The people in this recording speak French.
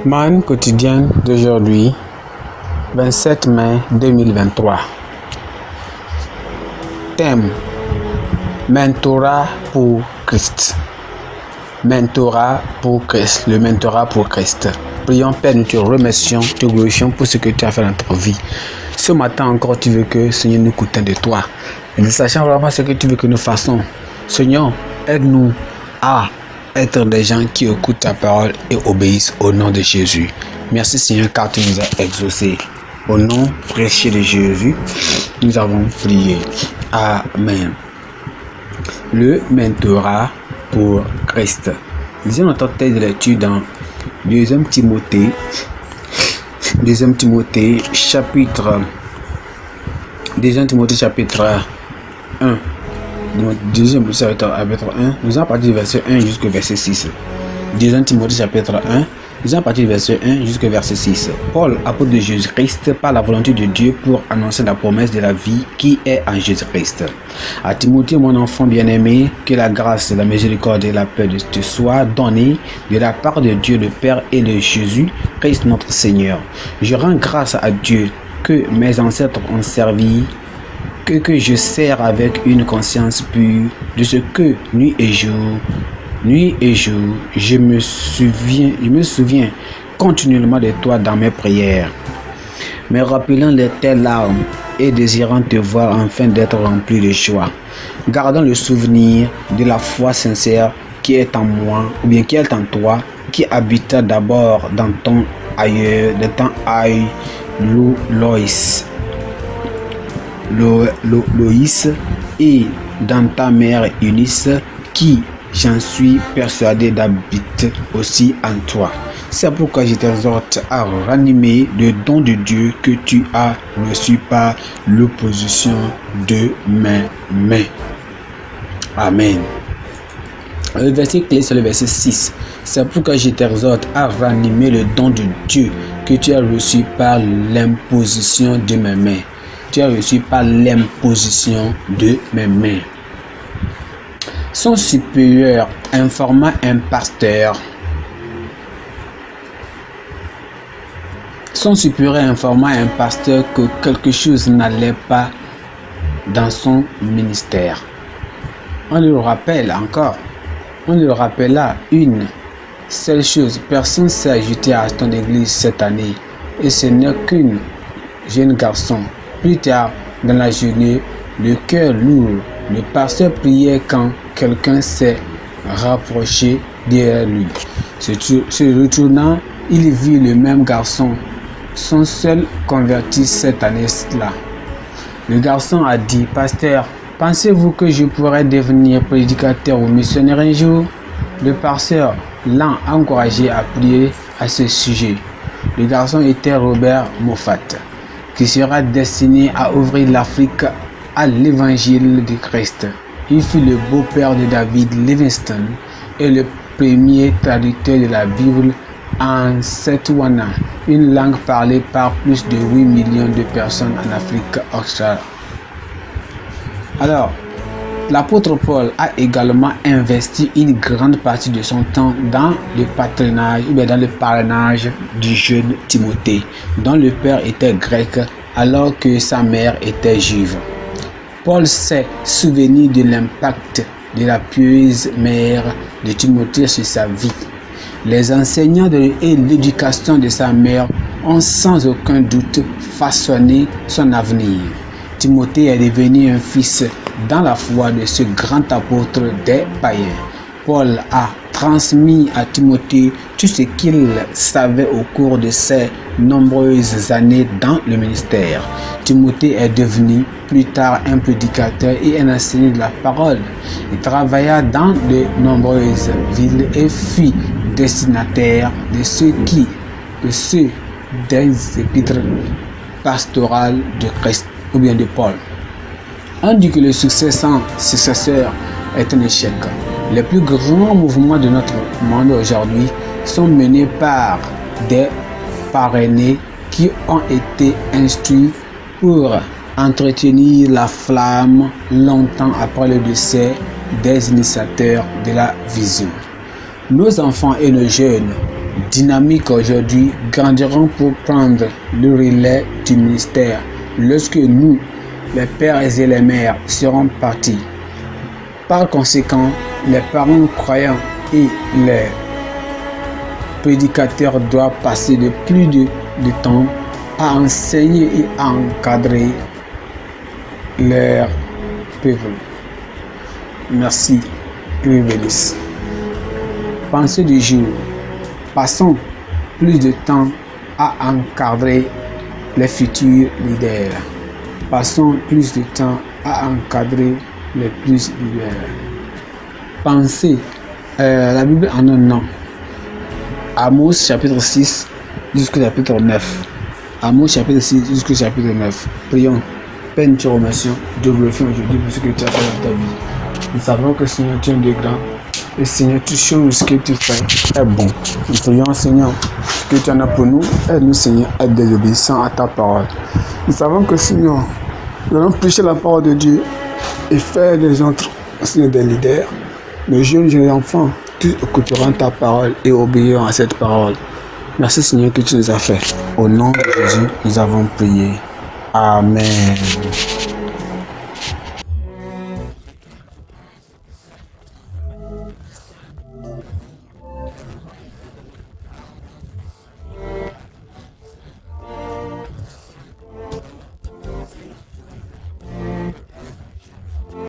Man quotidien d'aujourd'hui, 27 mai 2023. Thème: mentorat pour Christ. Mentorat pour Christ, le mentorat pour Christ. Prions, Père, nous te remercions, te glorifions pour ce que tu as fait dans notre vie. Ce matin encore, tu veux que, Seigneur, nous écoutons de toi. Et nous sachons vraiment ce que tu veux que nous fassions. Seigneur, aide-nous à être des gens qui écoutent ta parole et obéissent au nom de Jésus. Merci Seigneur car tu nous as exaucés. Au nom précieux de Jésus, nous avons prié. Amen. Le mentorat pour Christ. Lisons notre texte de lecture dans 2 Timothée chapitre 1. 2 Timothée chapitre 1, nous allons partir du verset 1 jusqu'au verset 6. 2 Timothée chapitre 1, nous allons partir du verset 1 jusqu'au verset 6. Paul, apôtre de Jésus-Christ, par la volonté de Dieu pour annoncer la promesse de la vie qui est en Jésus-Christ. À Timothée, mon enfant bien-aimé, que la grâce, la miséricorde et la paix te soient données de la part de Dieu le Père et de Jésus-Christ notre Seigneur. Je rends grâce à Dieu que mes ancêtres ont servi, que je sers avec une conscience pure de ce que nuit et jour, je me souviens continuellement de toi dans mes prières, me rappelant les telles larmes et désirant te voir afin d'être rempli de joie, gardant le souvenir de la foi sincère qui est en moi, ou bien qui est en toi, qui habita d'abord dans ton aïeux, de ton aïe Loïs et dans ta mère Eunice, qui, j'en suis persuadé, d'habite aussi en toi. C'est pourquoi je t'exhorte à ranimer le don de Dieu que tu as reçu par l'opposition de mes mains. Amen. Le verset clé, c'est le verset 6. C'est pourquoi je t'exhorte à ranimer le don de Dieu que tu as reçu par l'imposition de mes mains. Tu as reçu par l'imposition de mes mains. Son supérieur informa un pasteur. Que quelque chose n'allait pas dans son ministère. On le rappella une seule chose: personne s'est ajouté à ton église cette année, et ce n'est qu'un jeune garçon. Plus tard dans la journée, le cœur lourd, le pasteur priait quand quelqu'un s'est rapproché derrière lui. Se retournant, il vit le même garçon, son seul converti cette année-là. Le garçon a dit: pasteur, pensez-vous que je pourrais devenir prédicateur ou missionnaire un jour? Le pasteur l'a encouragé à prier à ce sujet. Le garçon était Robert Moffat, qui sera destiné à ouvrir l'Afrique à l'évangile de Christ. Il fut le beau-père de David Livingstone et le premier traducteur de la Bible en Setswana, une langue parlée par plus de 8 millions de personnes en Afrique australe. Alors, l'apôtre Paul a également investi une grande partie de son temps dans le parrainage du jeune Timothée, dont le père était grec alors que sa mère était juive. Paul s'est souvenu de l'impact de la pieuse mère de Timothée sur sa vie. Les enseignants et l'éducation de sa mère ont sans aucun doute façonné son avenir. Timothée est devenu un fils dans la foi de ce grand apôtre des païens. Paul a transmis à Timothée tout ce qu'il savait au cours de ses nombreuses années dans le ministère. Timothée est devenu plus tard un prédicateur et un enseignant de la parole. Il travailla dans de nombreuses villes et fut destinataire des épîtres pastorales de Christ ou bien de Paul. On dit que le succès sans successeur est un échec. Les plus grands mouvements de notre monde aujourd'hui sont menés par des parrainés qui ont été instruits pour entretenir la flamme longtemps après le décès des initiateurs de la vision. Nos enfants et nos jeunes dynamiques aujourd'hui grandiront pour prendre le relais du ministère lorsque nous, les pères et les mères, serons partis. Par conséquent, les parents croyants et les prédicateurs doivent passer de plus de temps à enseigner et à encadrer leur peuple. Merci. Que vous bénisse. Pensée du jour. Passons plus de temps à encadrer les futurs leaders. Passons plus de temps à encadrer les plus leaders. Pensez, la Bible en un nom. Amos chapitre 6 jusqu'au chapitre 9. Amos chapitre 6 jusqu'au chapitre 9. Prions. Père, nous te remercions de glorifier aujourd'hui pour ce que tu as fait dans ta vie. Nous savons que Seigneur, tu es un Dieu grand. Et Seigneur, toute chose que tu fais est bon. Nous prions, Seigneur, que tu en as pour nous. Aide-nous, Seigneur, à être des obéissants à ta parole. Nous savons que, Seigneur, nous allons prêcher la parole de Dieu et faire des autres, Seigneur, des leaders. Les jeunes et les enfants, tous écouteront ta parole et obéiront à cette parole. Merci, Seigneur, que tu nous as fait. Au nom de Jésus, nous avons prié. Amen.